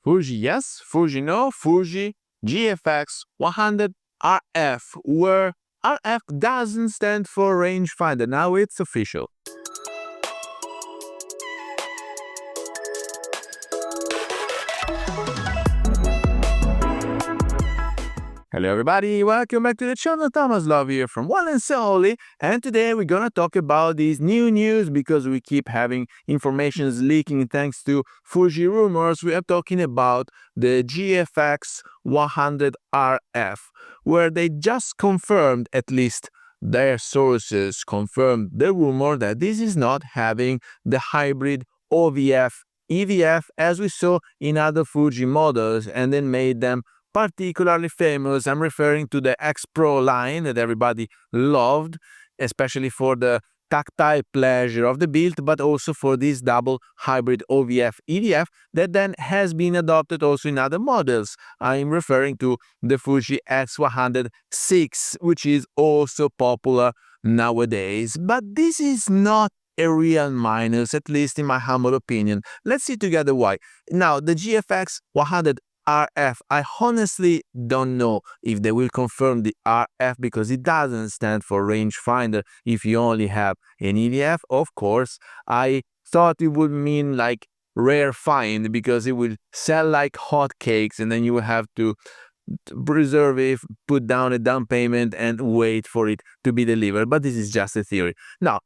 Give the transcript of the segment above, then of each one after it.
Fuji yes, Fuji no, Fuji GFX 100 RF, where RF doesn't stand for rangefinder. Now it's official. Hello everybody, welcome back to the channel. Thomas Love here from One and Solely, and today we're gonna talk about these new news because we keep having informations leaking thanks to Fuji rumors. We are talking about the GFX 100 RF, where they just confirmed, at least their sources confirmed the rumor that this is not having the hybrid OVF EVF as we saw in other Fuji models, and then made them particularly famous. I'm referring to the X Pro line that everybody loved, especially for the tactile pleasure of the build, but also for this double hybrid OVF EVF that then has been adopted also in other models. I'm referring to the Fuji X106, which is also popular nowadays. But this is not a real minus, at least in my humble opinion. Let's see together why. Now, the GFX 100 RF, I honestly don't know if they will confirm the RF because it doesn't stand for rangefinder if you only have an EVF. Of course, I thought it would mean like rare find because it will sell like hotcakes and then you will have to preserve it, put down a down payment and wait for it to be delivered. But this is just a theory. Now,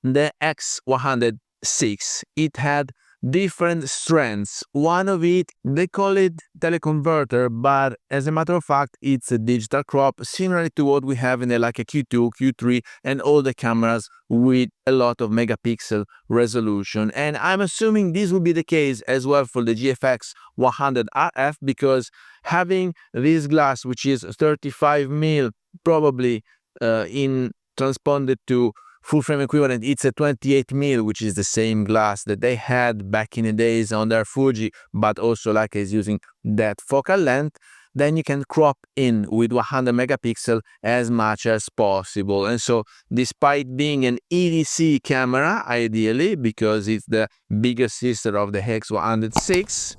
the X106, it had different strengths. One of it, they call it teleconverter, but as a matter of fact, it's a digital crop similar to what we have in a Q2, Q3, and all the cameras with a lot of megapixel resolution. And I'm assuming this will be the case as well for the GFX 100 RF because having this glass, which is 35mm, probably in transponded to full frame equivalent, it's a 28mm, which is the same glass that they had back in the days on their Fuji, but also Leica is using that focal length. Then you can crop in with 100 megapixel as much as possible. And so despite being an EDC camera, ideally, because it's the bigger sister of the X106,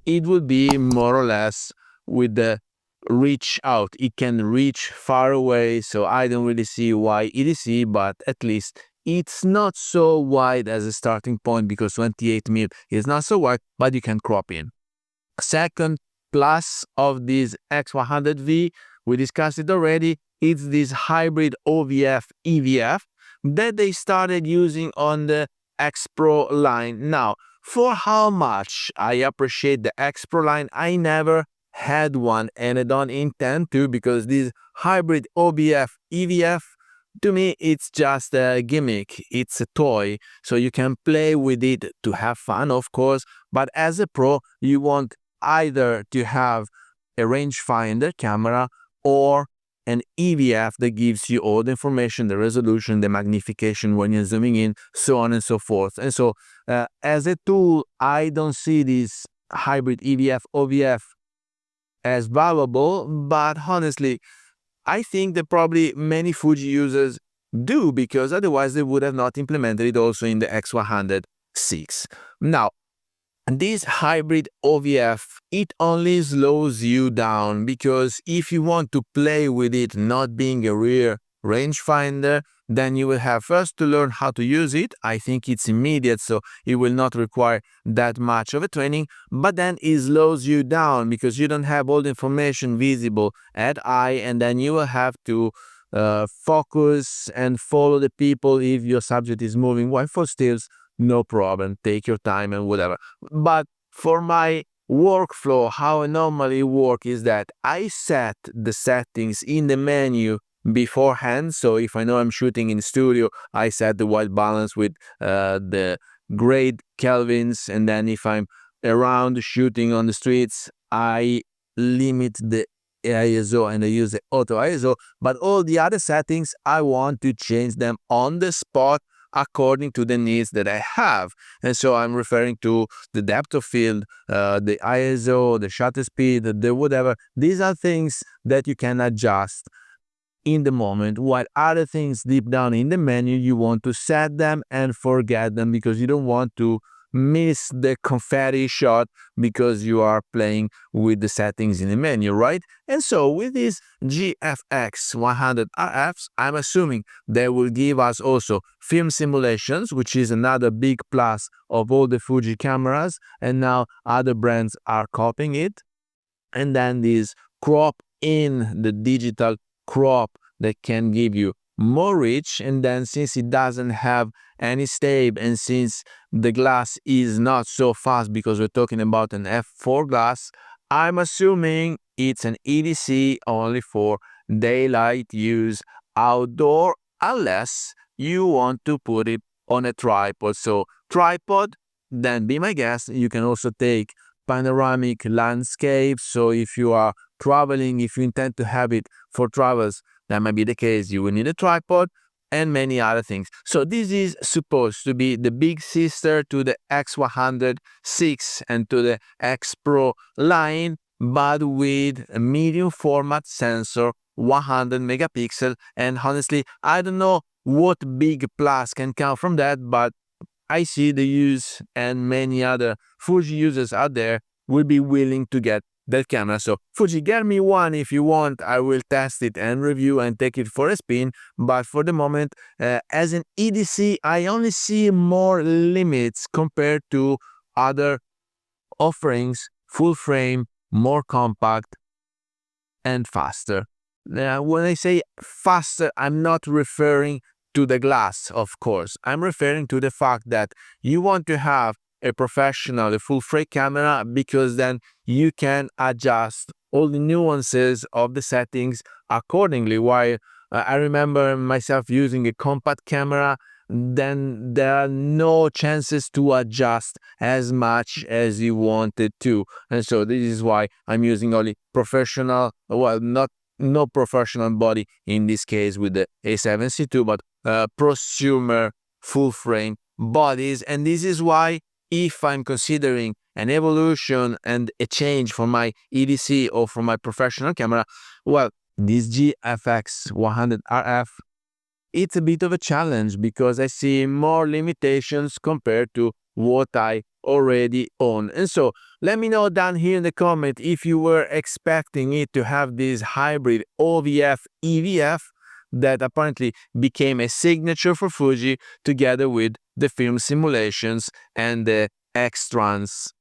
it would be more or less with the reach out. It can reach far away, so I don't really see why EDC, but at least it's not so wide as a starting point because 28mm is not so wide, but you can crop in. Second plus of this X100V, we discussed it already, it's this hybrid OVF EVF that they started using on the X Pro line. Now, for how much I appreciate the X Pro line, I never had one and I don't intend to because this hybrid OVF EVF, to me, it's just a gimmick. It's a toy, so you can play with it to have fun, of course, but as a pro, you want either to have a rangefinder camera or an EVF that gives you all the information, the resolution, the magnification when you're zooming in, so on and so forth. And so, as a tool, I don't see this hybrid EVF OVF as valuable, but honestly, I think that probably many Fuji users do because otherwise they would have not implemented it also in the X106. Now, this hybrid OVF, it only slows you down because if you want to play with it not being a rear rangefinder, then you will have first to learn how to use it. I think it's immediate, so it will not require that much of a training, but then it slows you down because you don't have all the information visible at eye, and then you will have to focus and follow the people if your subject is moving. While for stills, no problem, take your time and whatever. But for my workflow, how I normally work is that I set the settings in the menu beforehand. So if I know I'm shooting in studio, I set the white balance with the grade kelvins, and then if I'm around shooting on the streets, I limit the ISO and I use the auto ISO. But all the other settings, I want to change them on the spot according to the needs that I have. And so I'm referring to the depth of field, the ISO, the shutter speed, the whatever. These are things that you can adjust in the moment, while other things deep down in the menu, you want to set them and forget them because you don't want to miss the confetti shot because you are playing with the settings in the menu, right? And so with these GFX 100 RFs, I'm assuming they will give us also film simulations, which is another big plus of all the Fuji cameras, and now other brands are copying it. And then this crop in the digital crop that can give you more reach. And then since it doesn't have any stable, and since the glass is not so fast because we're talking about an f4 glass, I'm assuming it's an EDC only for daylight use outdoor, unless you want to put it on a tripod. So tripod, then be my guest. You can also take panoramic landscape. So if you are traveling, if you intend to have it for travels, that might be the case. You will need a tripod and many other things. So this is supposed to be the big sister to the X106 and to the X Pro line, but with a medium format sensor, 100 megapixel. And honestly, I don't know what big plus can come from that, but I see the use, and many other Fuji users out there will be willing to get that camera. So Fuji, get me one if you want. I will test it and review and take it for a spin. But for the moment, as an EDC, I only see more limits compared to other offerings, full frame, more compact, and faster. Now, when I say faster, I'm not referring to the glass, of course. I'm referring to the fact that you want to have a professional, a full frame camera, because then you can adjust all the nuances of the settings accordingly. While I remember myself using a compact camera, then there are no chances to adjust as much as you wanted to. And so this is why I'm using only professional, well, no professional body in this case with the A7C2, but prosumer full frame bodies. And this is why, if I'm considering an evolution and a change for my EDC or for my professional camera, well, this GFX 100 RF, it's a bit of a challenge because I see more limitations compared to what I already own. And so let me know down here in the comment if you were expecting it to have this hybrid OVF EVF that apparently became a signature for Fuji, together with the film simulations and the X-trans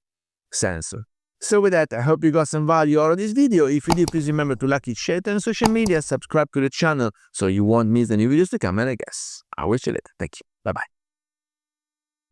sensor. So with that, I hope you got some value out of this video. If you did, please remember to like it, share it on social media, subscribe to the channel so you won't miss any videos to come, and I guess I will see you later. Thank you. Bye-bye.